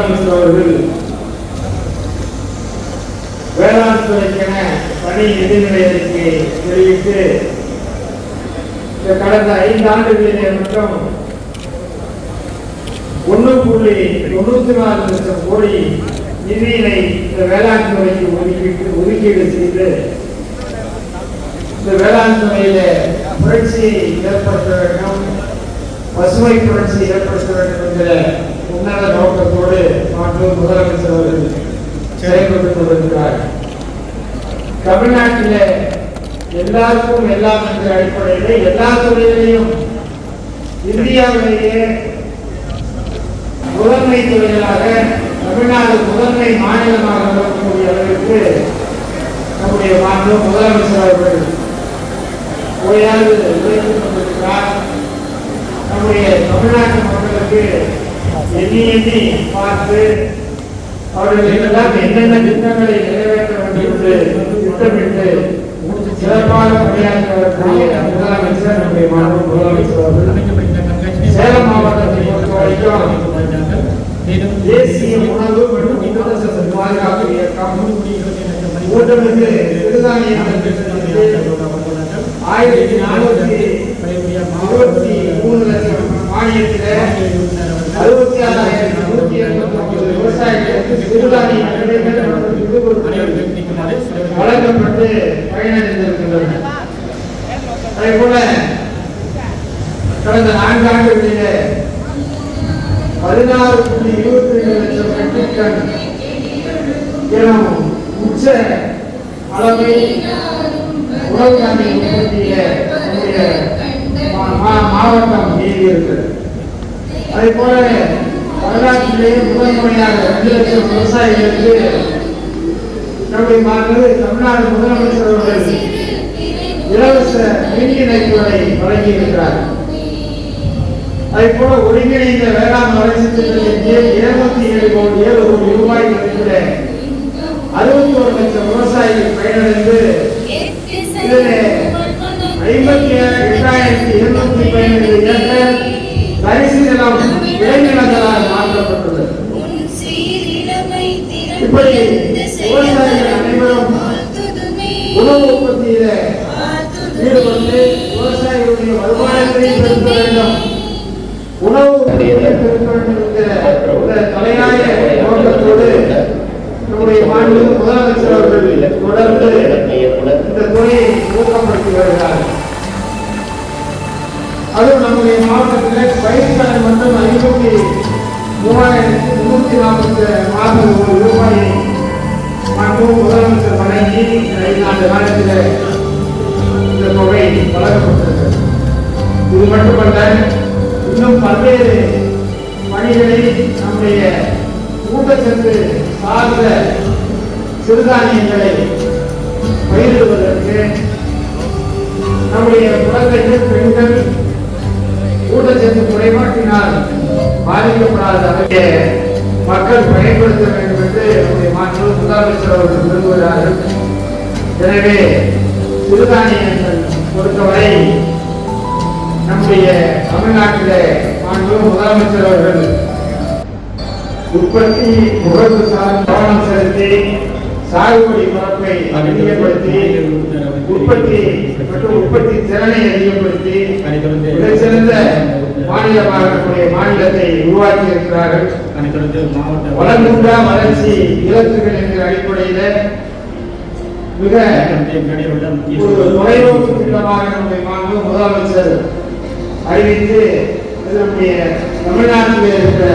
முதலமைச்சர் அவர்கள் வேளாண் துறைக்கென பணி நிதிநிலை அறிக்கையை வெளியிட்டு கடந்த 5 ஆண்டுகளிலே மட்டும் 1.94 லட்சம் கோடி நிதியினை இந்த வேளாண் துறைக்கு ஒதுக்கீடு செய்து இந்த வேளாண் துறையில புரட்சியை ஏற்படுத்த வேண்டும், பசுமை புரட்சி ஏற்படுத்த வேண்டும் என்கிற உன்னத நோக்கத்தோடு முதலமைச்சர் அவர்கள் செயல்பட்டுக் கொண்டிருக்கிறார். தமிழ்நாட்டில் எல்லாருக்கும் எல்லாம் என்ற அடிப்படையில் எல்லா துறையிலையும் இந்தியாவிலேயே முதன்மை துறைகளாக தமிழ்நாடு முதன்மை மாநிலமாக இருக்கக்கூடிய அளவிற்கு நம்முடைய முதலமைச்சர் அவர்கள் ஓயாது உழைத்துக் கொண்டிருக்கிறார். நம்முடைய தமிழ்நாட்டு மக்களுக்கு எண்ணி எண்ணி பார்த்து அவர்கள் எல்லாம் என்னென்ன திட்டங்களை நிறைவேற்ற வேண்டும் என்று திட்டமிட்டு சிறப்பாக பணியாற்ற வரக்கூடிய முதலமைச்சர் நம்முடைய முதலமைச்சர் அவர்கள் சேலம் மாவட்டத்தை பொறுத்தவரைக்கும் தேசிய உணவு மற்றும் ஊட்டச்சத்து பாதுகாப்பு இயக்கம் ஊட்டமிகு சிறுதானியங்கள் 1423 லட்சம் மானியத்தில் 66,189 விவசாயிகளுக்கு சிறுதானிய வழங்கப்பட்டு பயனடைந்திருக்கின்றன. அதே போல கடந்த 4 ஆண்டுகளிலே 16.22 லட்சம் மெட்ரிக் டன் எனும் உச்ச அளவை உணவு தானிய உற்பத்தியில மாவட்டம் ஈடுபட்டிருக்கிறது. அதே போல வரலாற்றிலேயே முதன்முறையாக 2 லட்சம் விவசாயிகளுக்கு நம்முடைய தமிழ்நாடு முதலமைச்சர் அவர்கள் இலவச மின் இணைப்புகளை வழங்கியிருக்கிறார். அதே போல ஒருங்கிணைந்த வேளாண் வளர்ச்சி திட்டத்தின் கீழ் 77 கோடி ரூபாய் மதிப்புள்ள 61 லட்சம் விவசாயிகள் பயனடைந்து இதில் 57,217 ஏக்கர் தரிசு நிலம் விளைநிலங்களால் மாற்றப்பட்டுள்ளது. இப்படி விவசாயிகள் அனைவரும் உணவு உற்பத்தியில ஈடுபட்டு விவசாயிகளுடைய வருமானத்தை பெருக்க வேண்டும், உணவு பெருக்க வேண்டும் என்கிற தலையாய நோக்கத்தோடு நம்முடைய முதலமைச்சர் அவர்கள் தொடர்ந்து இந்த துறையை ஊக்கப்படுத்தி வருகிறார். அதுவும் நம்முடைய மாவட்டத்தில் பயிர்க்கடன் மட்டும் 53,341 ரூபாயை முதலமைச்சர் வழங்கி 5 ஆண்டு காலத்தில் இந்த தொகை வழங்கப்பட்டிருக்கிறது. இது மட்டுமல்ல, இன்னும் பல்வேறு பணிகளை நம்முடைய ஊட்டச்சத்து சார்ந்த சிறுதானியங்களை பயிரிடுவதற்கு நம்முடைய குழந்தைகள், பெண்கள் ஊட்டச்சத்து குறைபாட்டினால் பாதிக்கப்படாத மக்கள் பயன்படுத்த வேண்டும் என்று நம்முடைய முதலமைச்சர் அவர்கள் விரும்புகிறார்கள். எனவே சிறுதானியங்கள் பொறுத்தவரை நம்முடைய தமிழ்நாட்டில் முதலமைச்சர் அவர்கள் உற்பத்தி முகர்வு சார்ந்த கவனம் செலுத்தி சாகுபடி பரப்பை அதிகப்படுத்தி உற்பத்தி திறனை அதிகப்படுத்தி மிகச்சிறந்த மாநிலமாக நம்முடைய மாநிலத்தை உருவாக்கி இருக்கிறார்கள். வளர்ந்துள்ள வளர்ச்சி இலக்குகள் என்கிற அடிப்படையில் மிக தொலைநோக்கு திட்டமாக நம்முடைய முதலமைச்சர் அறிவித்து நம்முடைய தமிழ்நாட்டில் இருக்கிற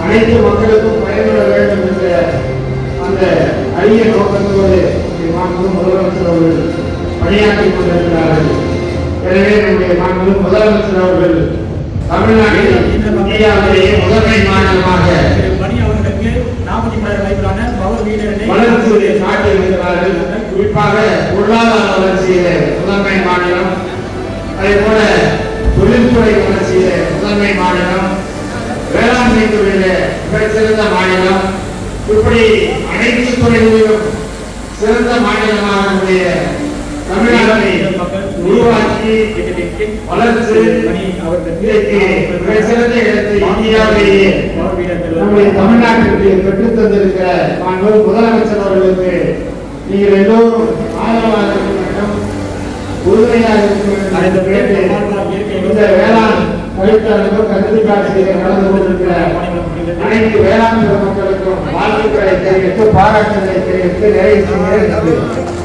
அனைத்து மக்களுக்கும் பயன்பட வேண்டும் என்ற அந்த அரிய நோக்கத்தோடு முதலமைச்சர் அவர்கள் பணியாற்றிக் கொண்டிருக்கிறார்கள். எனவே நம்முடைய முதலமைச்சர் அவர்கள் தமிழ்நாட்டில் இந்தியாவிலேயே முதன்மை மாநிலமாக வளர்ச்சியை காட்டியிருக்கிறார்கள். குறிப்பாக பொருளாதார வளர்ச்சியிலே முதன்மை மாநிலம், அதே போல தொழில்துறை வளர்ச்சியிலே முதன்மை மாநிலம், வேளாண்மை துறையிலே மிகச்சிறந்த மாநிலம், இப்படி அனைத்து துறைகளிலும் சிறந்த மாநிலமாக நம்முடைய தமிழ்நாட்டை உருவாக்கி வளர்த்து இன்றைக்கு மிகச்சிறந்த இடத்தை இந்தியாவிலேயே நம்முடைய தமிழ்நாட்டிற்கு பெற்றுத் தந்திருக்கிற மாண்பு முதலமைச்சர் அவர்களுக்கு நீங்கள் எல்லோரும் ஆதரவாக இருக்க வேண்டும், உறுதுணையாக இருக்க வேண்டும். இந்த வேளாண் கருத்தாளர்கள் கருத்து காட்சியில் கலந்து கொண்டிருக்கிற அனைத்து வேளாண் மக்களுக்கும் வாழ்த்துக்களை தெரிவித்து பாராட்டுகளை தெரிவித்து நிறைவு செய்கிறேன்.